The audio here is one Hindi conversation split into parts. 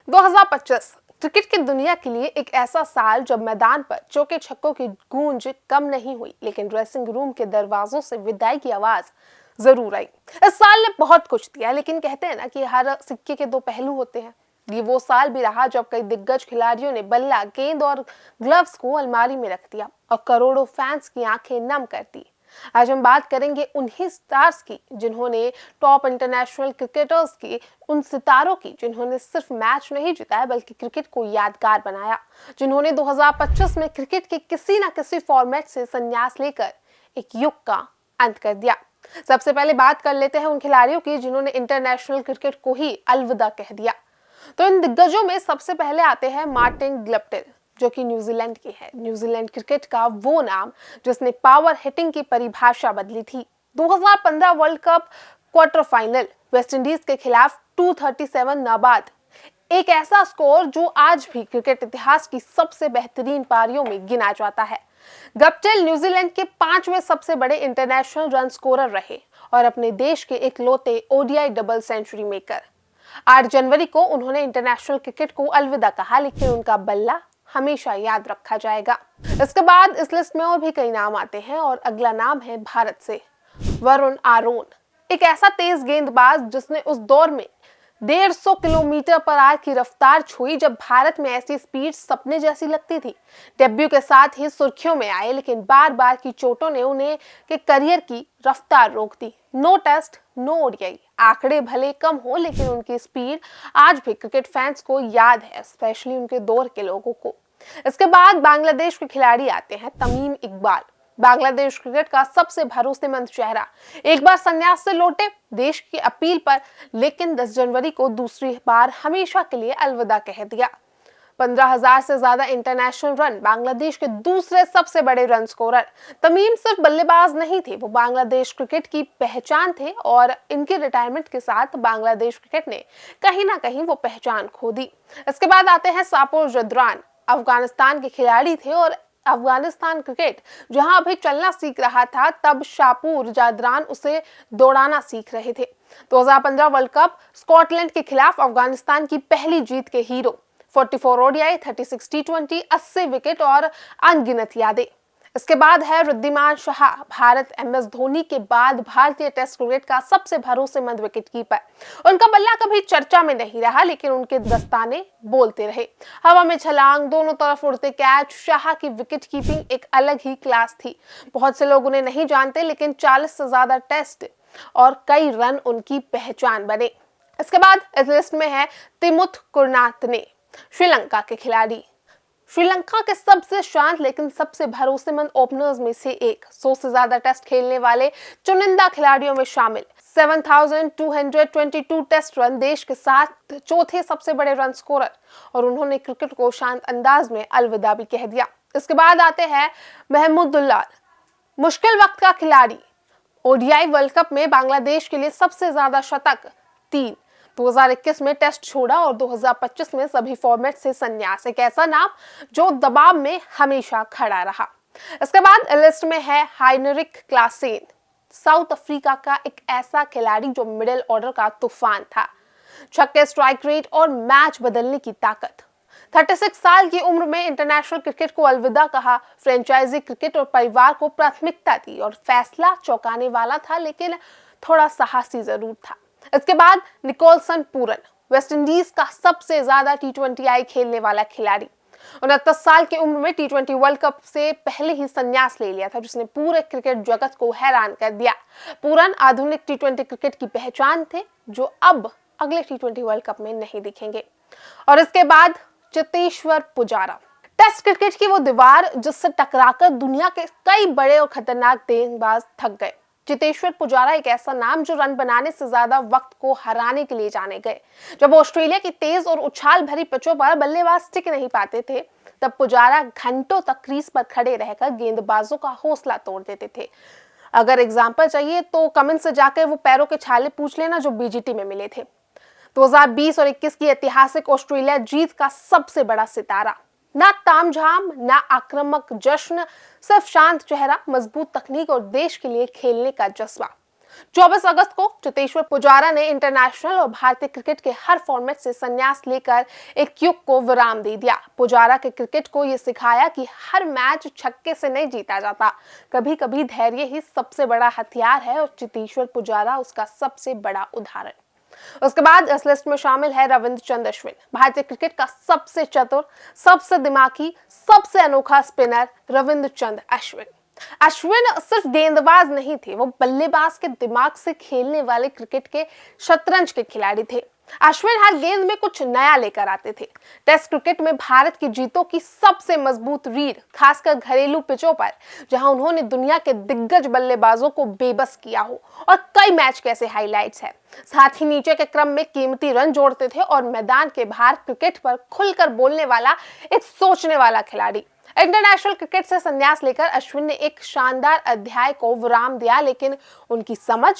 2025 क्रिकेट की दुनिया के लिए एक ऐसा साल जब मैदान पर चौके छक्कों की गूंज कम नहीं हुई, लेकिन ड्रेसिंग रूम के दरवाजों से विदाई की आवाज जरूर आई। इस साल ने बहुत कुछ दिया, लेकिन कहते हैं ना कि हर सिक्के के दो पहलू होते हैं। ये वो साल भी रहा जब कई दिग्गज खिलाड़ियों ने बल्ला, गेंद और ग्लव्स को अलमारी में रख दिया और करोड़ों फैंस की आंखें नम कर दी। आज हम बात करेंगे उन्हीं स्टार्स की जिन्होंने टॉप इंटरनेशनल क्रिकेटर्स की, उन सितारों की जिन्होंने सिर्फ मैच नहीं जिताया बल्कि क्रिकेट को यादगार बनाया, जिन्होंने 2025 में क्रिकेट के किसी न किसी फॉर्मेट से संन्यास लेकर एक युग का अंत कर दिया। सबसे पहले बात कर लेते हैं उन खिलाड़ियों की जिन्होंने इंटरनेशनल क्रिकेट को ही अलविदा कह दिया। तो इन दिग्गजों में सबसे पहले आते हैं मार्टिन गप्टिल, जो कि न्यूजीलैंड के हैं। न्यूजीलैंड क्रिकेट का वो नाम जिसने पावर हिटिंग की परिभाषा बदली थी। 2015 world cup quarter final West Indies के खिलाफ 237 नाबाद, एक ऐसा स्कोर जो आज भी क्रिकेट इतिहास की सबसे बेहतरीन पारियों में गिना जाता है। गप्टिल न्यूजीलैंड के 5वें सबसे बड़े इंटरनेशनल रन स्कोरर रहे और अपने देश के इकलौते ओडीआई डबल सेंचुरी मेकर। 8 जनवरी को उन्होंने इंटरनेशनल क्रिकेट को अलविदा कहा, लेकिन उनका बल्ला हमेशा याद रखा जाएगा। इसके बाद इस लिस्ट में और भी कई नाम आते हैं और अगला नाम है भारत से वरुण आरोन, एक ऐसा तेज गेंदबाज जिसने उस दौर में 150 किलोमीटर पर आवर की रफ्तार छुई जब भारत में ऐसी स्पीड सपने जैसी लगती थी। डेब्यू के साथ ही सुर्खियों में आए, लेकिन बार बार की चोटों ने उन्हें के करियर की रफ्तार रोक दी। नो टेस्ट, नो ओडीआई, आंकड़े भले कम हो लेकिन उनकी स्पीड आज भी क्रिकेट फैंस को याद है, स्पेशली उनके दौर के लोगों को। इसके बाद बांग्लादेश के खिलाड़ी आते हैं तमीम इकबाल, बांग्लादेश क्रिकेट का सबसे भरोसेमंद चेहरा। एक बार संन्यास से लौटे देश की अपील पर, लेकिन 10 जनवरी को दूसरी बार हमेशा के लिए अलविदा कह दिया। 15,000 से ज्यादा इंटरनेशनल रन, बांग्लादेश के दूसरे सबसे बड़े रन स्कोरर। तमीम सिर्फ बल्लेबाज नहीं थे, वो बांग्लादेश क्रिकेट की पहचान थे और इनके रिटायरमेंट के साथ बांग्लादेश क्रिकेट ने कहीं ना कहीं वो पहचान खो दी। इसके बाद आते हैं सापोर जदरान, अफगानिस्तान के खिलाड़ी थे और अफगानिस्तान क्रिकेट जहां अभी चलना सीख रहा था, तब शापूर जादरान उसे दौड़ाना सीख रहे थे। 2015 वर्ल्ड कप स्कॉटलैंड के खिलाफ अफगानिस्तान की पहली जीत के हीरो, 44 ओडीआई, 36 टी20, 80 विकेट और अनगिनत यादें। इसके बाद है रिद्धिमान शाह, भारत एमएस धोनी के बाद भारतीय टेस्ट क्रिकेट का सबसे भरोसेमंद विकेटकीपर। उनका बल्ला कभी चर्चा में नहीं रहा, लेकिन उनके दस्ताने बोलते रहे। हवा में छलांग, दोनों तरफ उड़ते कैच, शाह की विकेट कीपिंग एक अलग ही क्लास थी। बहुत से लोग उन्हें नहीं जानते, लेकिन 40 से ज्यादा टेस्ट और कई रन उनकी पहचान बने। इसके बाद इस लिस्ट में है तिमुथ कुरनातने, श्रीलंका के खिलाड़ी, श्रीलंका के सबसे शांत लेकिन सबसे भरोसेमंद ओपनर्स में से एक, 100 से ज्यादा टेस्ट खेलने वाले चुनिंदा खिलाड़ियों में शामिल, 7,222 टेस्ट रन, देश के साथ चौथे सबसे बड़े रन स्कोरर, और उन्होंने क्रिकेट को शांत अंदाज में अलविदा भी कह दिया। इसके बाद आते हैं महमूदुल्लाह, मुश्किल वक्त का खिलाड़ी, ओडीआई वर्ल्ड कप में बांग्लादेश के लिए सबसे ज्यादा शतक 3, 2021 में टेस्ट छोड़ा और 2025 में सभी फॉर्मेट से संन्यास, एक ऐसा नाम जो दबाव में हमेशा खड़ा रहा। इसके बाद लिस्ट में है हाइनरिक क्लासेन, साउथ अफ्रीका का एक ऐसा खिलाड़ी जो मिडिल ऑर्डर का तूफान था, छक्के, स्ट्राइक रेट और मैच बदलने की ताकत। 36 साल की उम्र में इंटरनेशनल क्रिकेट को अलविदा कहा, फ्रेंचाइजी क्रिकेट और परिवार को प्राथमिकता दी और फैसला चौंकाने वाला था, लेकिन थोड़ा साहसी जरूर था। इसके बाद निकोलसन पूरन, वेस्ट इंडीज का सबसे ज्यादा टी20 खेलने वाला खिलाड़ी, 69 साल की उम्र में टी20 वर्ल्ड कप से पहले ही संन्यास ले लिया था, जिसने पूरे क्रिकेट जगत को हैरान कर दिया। पूरन आधुनिक टी20 क्रिकेट की पहचान थे, जो अब अगले टी20 वर्ल्ड कप में नहीं दिखेंगे। और इसके बाद चेतेश्वर पुजारा, टेस्ट क्रिकेट की वो दीवार जिससे टकराकर दुनिया के कई बड़े और खतरनाक गेंदबाज थक गए। चेतेश्वर पुजारा एक ऐसा नाम जो रन बनाने से ज्यादा वक्त को हराने के लिए जाने गए। जब ऑस्ट्रेलिया की तेज और उछाल भरी पिचों पर बल्लेबाज टिक नहीं पाते थे, तब पुजारा घंटों तक क्रीज पर खड़े रहकर गेंदबाजों का हौसला तोड़ देते थे। अगर एग्जाम्पल चाहिए तो कमेंट से जाकर वो पैरों के छाले पूछ लेना जो बीजीटी में मिले थे। 2020 और 21 की ऐतिहासिक ऑस्ट्रेलिया जीत का सबसे बड़ा सितारा, ना तामझाम, ना आक्रामक जश्न, सिर्फ शांत चेहरा, मजबूत तकनीक और देश के लिए खेलने का जज्बा। 24 अगस्त को चेतेश्वर पुजारा ने इंटरनेशनल और भारतीय क्रिकेट के हर फॉर्मेट से संन्यास लेकर एक युग को विराम दे दिया। पुजारा के क्रिकेट को यह सिखाया कि हर मैच छक्के से नहीं जीता जाता, कभी कभी धैर्य ही सबसे बड़ा हथियार है, और चेतेश्वर पुजारा उसका सबसे बड़ा उदाहरण। उसके बाद इस लिस्ट में शामिल है रविंद्रचंद्र अश्विन, भारतीय क्रिकेट का सबसे चतुर, सबसे दिमागी, सबसे अनोखा स्पिनर रविंद्रचंद्र अश्विन। अश्विन सिर्फ गेंदबाज नहीं थे, वो बल्लेबाज के दिमाग से खेलने वाले क्रिकेट के शतरंज के खिलाड़ी थे। अश्विन हर गेंद में कुछ नया लेकर आते थे। टेस्ट क्रिकेट में भारत की जीतों की सबसे मजबूत रीढ़, खासकर घरेलू पिचों पर, जहां उन्होंने दुनिया के दिग्गज बल्लेबाजों को बेबस किया हो, और कई मैच के ऐसे हाइलाइट्स हैं। साथ ही नीचे के क्रम में कीमती रन जोड़ते थे, और मैदान के बाहर क्रिकेट पर खुलकर बोलने वाला एक सोचने वाला खिलाड़ी। इंटरनेशनल क्रिकेट से संन्यास लेकर अश्विन ने एक शानदार अध्याय को विराम दिया, लेकिन उनकी समझ,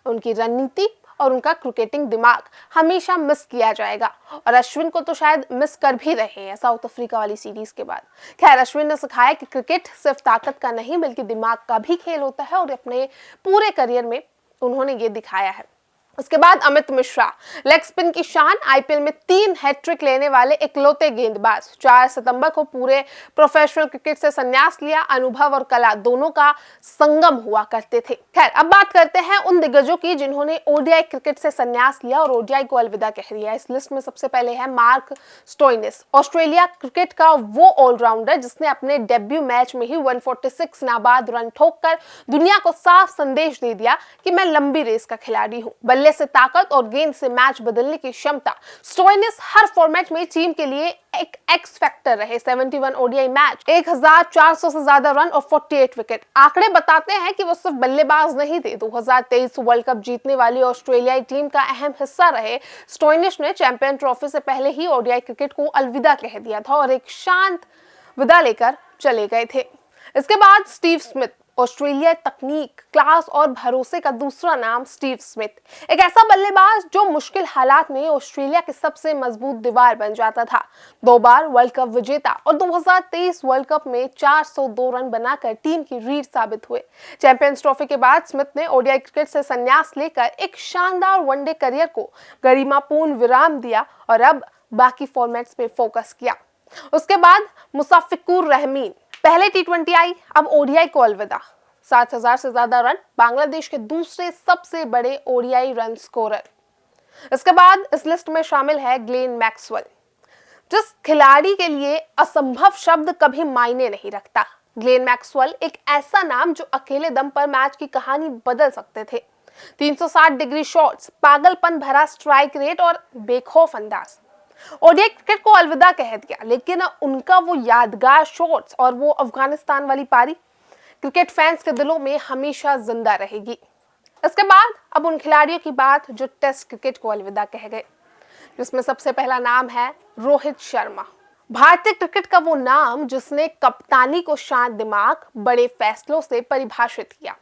उनकी रणनीति और उनका क्रिकेटिंग दिमाग हमेशा मिस किया जाएगा, और अश्विन को तो शायद मिस कर भी रहे हैं साउथ अफ्रीका वाली सीरीज के बाद। खैर, अश्विन ने सिखाया कि क्रिकेट सिर्फ ताकत का नहीं बल्कि दिमाग का भी खेल होता है, और अपने पूरे करियर में उन्होंने ये दिखाया है। उसके बाद अमित मिश्रा, लेग स्पिन की शान, आईपीएल में 3 हैट्रिक लेने वाले इकलौते गेंदबाज। 4 सितंबर को पूरे प्रोफेशनल क्रिकेट से संन्यास लिया। अनुभव और कला दोनों का संगम हुआ करते थे। खैर, अब बात करते हैं उन दिग्गजों की जिन्होंने ओडीआई क्रिकेट से संन्यास लिया और ओडीआई को अलविदा कह दिया। इस लिस्ट में सबसे पहले है मार्क स्टोइनिस, ऑस्ट्रेलिया क्रिकेट का वो ऑलराउंडर जिसने अपने डेब्यू मैच में ही 146 नाबाद रन ठोककर दुनिया को साफ संदेश दे दिया कि मैं लंबी रेस का खिलाड़ी हूँ। बल्ले से ताकत और गेंद से मैच बदलने की क्षमता, स्टोइनिस हर फॉर्मेट में टीम के लिए एक एक्स फैक्टर रहे। 71 ओडीआई मैच, 1400 से ज्यादा रन और 48 विकेट। आंकड़े बताते हैं कि वो सिर्फ बल्लेबाज नहीं थे, 2023 वर्ल्ड कप जीतने वाली ऑस्ट्रेलियाई टीम का अहम हिस्सा रहे। स्टोइनिस ने चैंपियन ट्रॉफी से पहले ही ओडीआई क्रिकेट को अलविदा कह दिया था और एक शांत विदा लेकर चले गए थे। इसके बाद स्टीव स्मिथ, ऑस्ट्रेलिया तकनीक, क्लास और भरोसे का दूसरा नाम स्टीव स्मिथ, एक ऐसा बल्लेबाज जो मुश्किल हालात में ऑस्ट्रेलिया की सबसे मजबूत दीवार बन जाता था। 2 बार वर्ल्ड कप विजेता और 2023 वर्ल्ड कप में 402 रन बनाकर टीम की रीढ़ साबित हुए। चैंपियंस ट्रॉफी के बाद स्मिथ ने ओडीआई क्रिकेट से संन्यास लेकर एक शानदार वनडे करियर को गरिमापूर्ण विराम दिया और अब बाकी फॉर्मेट्स पे फोकस किया। उसके बाद मुशफ़िकुर रहमान, पहले टी20 आई, अब ओडीआई को अलविदा। 7000 से ज्यादा रन, बांग्लादेश के दूसरे सबसे बड़े ओडीआई रन स्कोरर। इसके बाद इस लिस्ट में शामिल है ग्लेन मैक्सवेल, जिस खिलाड़ी के लिए असंभव शब्द कभी मायने नहीं रखता। ग्लेन मैक्सवेल एक ऐसा नाम जो अकेले दम पर मैच की कहानी बदल सकते थे। 360 डिग्री शॉट्स, पागलपन भरा स्ट्राइक रेट और बेखौफ अंदाज। ओडीआई क्रिकेट को अलविदा कह दिया, लेकिन उनका वो यादगार शॉट्स और वो अफगानिस्तान वाली पारी क्रिकेट फैंस के दिलों में हमेशा जिंदा रहेगी। इसके बाद अब उन खिलाड़ियों की बात जो टेस्ट क्रिकेट को अलविदा कह गए, जिसमें सबसे पहला नाम है रोहित शर्मा। भारतीय क्रिकेट का वो नाम जिसने कप्तानी को शांत दिमाग, बड़े फैसलों से परिभाषित किया।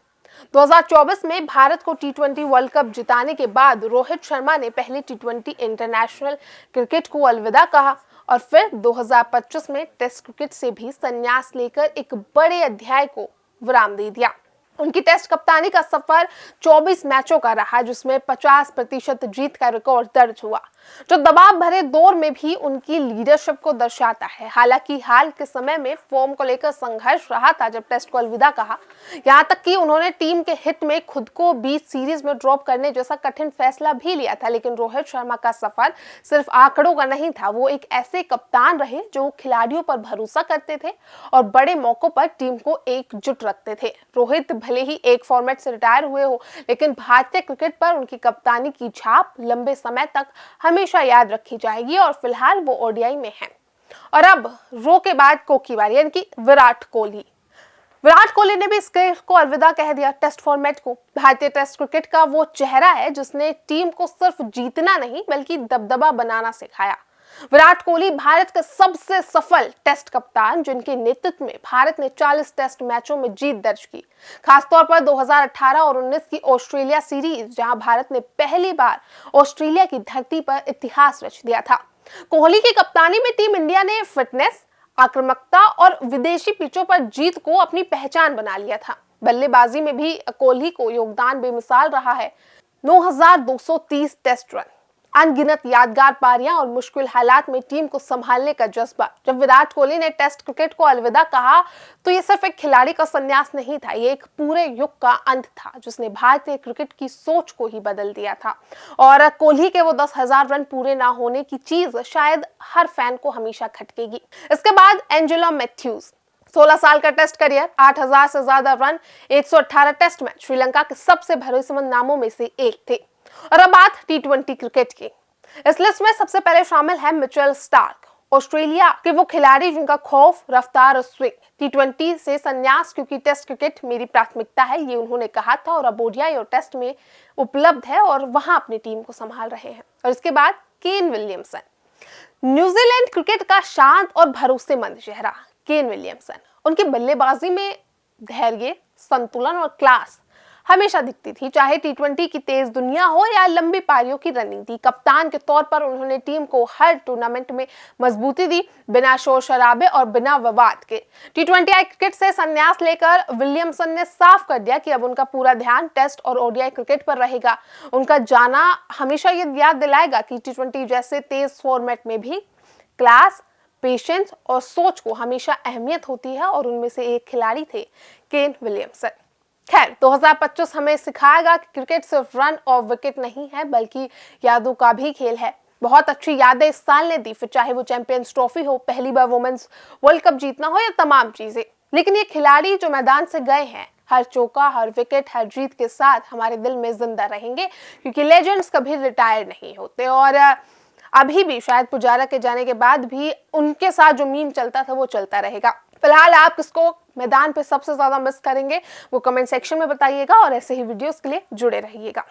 2024 में भारत को टी20 वर्ल्ड कप जिताने के बाद रोहित शर्मा ने पहले टी20 इंटरनेशनल क्रिकेट को अलविदा कहा और फिर 2025 में टेस्ट क्रिकेट से भी संन्यास लेकर एक बड़े अध्याय को विराम दे दिया। उनकी टेस्ट कप्तानी का सफर 24 मैचों का रहा, जिसमें 50% जीत का रिकॉर्ड दर्ज हुआ, जो दबाव भरे दौर में भी उनकी लीडरशिप को दर्शाता है। हालांकि हाल के समय में फॉर्म को लेकर संघर्ष रहा था जब टेस्ट को अलविदा कहा, यहां तक कि उन्होंने टीम के हित में खुद को बीच सीरीज में ड्रॉप करने जैसा कठिन फैसला भी लिया था। लेकिन रोहित शर्मा का सफर सिर्फ आंकड़ों का नहीं था, वो एक ऐसे कप्तान रहे जो खिलाड़ियों पर भरोसा करते थे और बड़े मौकों पर टीम को एकजुट रखते थे। रोहित भले ही एक फॉर्मेट से रिटायर हुए हो, लेकिन भारतीय क्रिकेट पर उनकी कप्तानी की छाप लंबे समय तक हमेशा याद रखी जाएगी और फिलहाल वो ओडीआई में हैं। और अब रो के बाद को की बारी, यानी कि विराट कोहली। विराट कोहली ने भी इस क्रिकेट को अलविदा कह दिया, टेस्ट फॉर्मेट को। भारतीय टेस्ट क्रिकेट का वो चेहरा है जिसने टीम को सिर्फ जीतना नहीं बल्कि दबदबा बनाना सिखाया। विराट कोहली भारत के सबसे सफल टेस्ट कप्तान, जिनके नेतृत्व में भारत ने 40 टेस्ट मैचों में जीत दर्ज की। खासतौर पर 2018 और 19 की ऑस्ट्रेलिया सीरीज, जहां भारत ने पहली बार ऑस्ट्रेलिया की धरती पर इतिहास रच दिया था। कोहली की कप्तानी में टीम इंडिया ने फिटनेस, आक्रामकता और विदेशी पिचों पर जीत को अपनी पहचान बना लिया था। बल्लेबाजी में भी कोहली को योगदान बेमिसाल रहा है। 9,230 टेस्ट रन, अनगिनत यादगार पारियां और मुश्किल हालात में टीम को संभालने का जज्बा। जब विराट कोहली ने टेस्ट क्रिकेट को अलविदा कहा तो ये सिर्फ एक खिलाड़ी का संन्यास नहीं था, ये एक पूरे युग का अंत था जिसने भारतीय क्रिकेट की सोच को ही बदल दिया था। और कोहली के वो 10,000 रन पूरे ना होने की चीज शायद हर फैन को हमेशा खटकेगी। इसके बाद एंजेलो मैथ्यूज, 16 साल का टेस्ट करियर, 8,000 से ज्यादा रन, 118 टेस्ट मैच, श्रीलंका के सबसे भरोसेमंद नामों में से एक थे। और अब बात टी20 क्रिकेट की। इस लिस्ट में सबसे पहले शामिल है मिचेल स्टार्क, ऑस्ट्रेलिया के वो खिलाड़ी जिनका खौफ, रफ्तार और स्विंग। टी20 से संन्यास क्योंकि टेस्ट क्रिकेट मेरी प्राथमिकता है, ये उन्होंने कहा था और अब ओडीआई और टेस्ट में उपलब्ध है और वहां अपनी टीम को संभाल रहे हैं। और इसके बाद केन विलियमसन, न्यूजीलैंड क्रिकेट का शांत और भरोसेमंद चेहरा केन विलियमसन। उनकी बल्लेबाजी में धैर्य, संतुलन और क्लास हमेशा दिखती थी, चाहे टी20 की तेज दुनिया हो या लंबी पारियों की रणनीति। कप्तान के तौर पर उन्होंने टीम को हर टूर्नामेंट में मजबूती दी, बिना शोर शराबे और बिना विवाद के। टी20 क्रिकेट से संन्यास लेकर विलियमसन ने साफ कर दिया कि अब उनका पूरा ध्यान टेस्ट और ओडीआई क्रिकेट पर रहेगा। उनका जाना हमेशा ये याद दिलाएगा कि टी20 जैसे तेज फॉर्मेट में भी क्लास, पेशेंस और सोच को हमेशा अहमियत होती है और उनमें से एक खिलाड़ी थे केन विलियमसन। खैर, 2025 हमें सिखाएगा कि क्रिकेट सिर्फ रन और विकेट नहीं है बल्कि यादों का भी खेल है। बहुत अच्छी यादें इस साल ने दी, फिर चाहे वो चैंपियंस ट्रॉफी हो, पहली बार वुमेन्स वर्ल्ड कप जीतना हो या तमाम चीजें। लेकिन ये खिलाड़ी जो मैदान से गए हैं, हर चौका, हर विकेट, हर जीत के साथ हमारे दिल में जिंदा रहेंगे, क्योंकि लेजेंड्स कभी रिटायर नहीं होते। और अभी भी शायद पुजारा के जाने के बाद भी उनके साथ जो मीम चलता था वो चलता रहेगा। फिलहाल आप किसको मैदान पे सबसे ज्यादा मिस करेंगे वो कमेंट सेक्शन में बताइएगा और ऐसे ही वीडियोस के लिए जुड़े रहिएगा।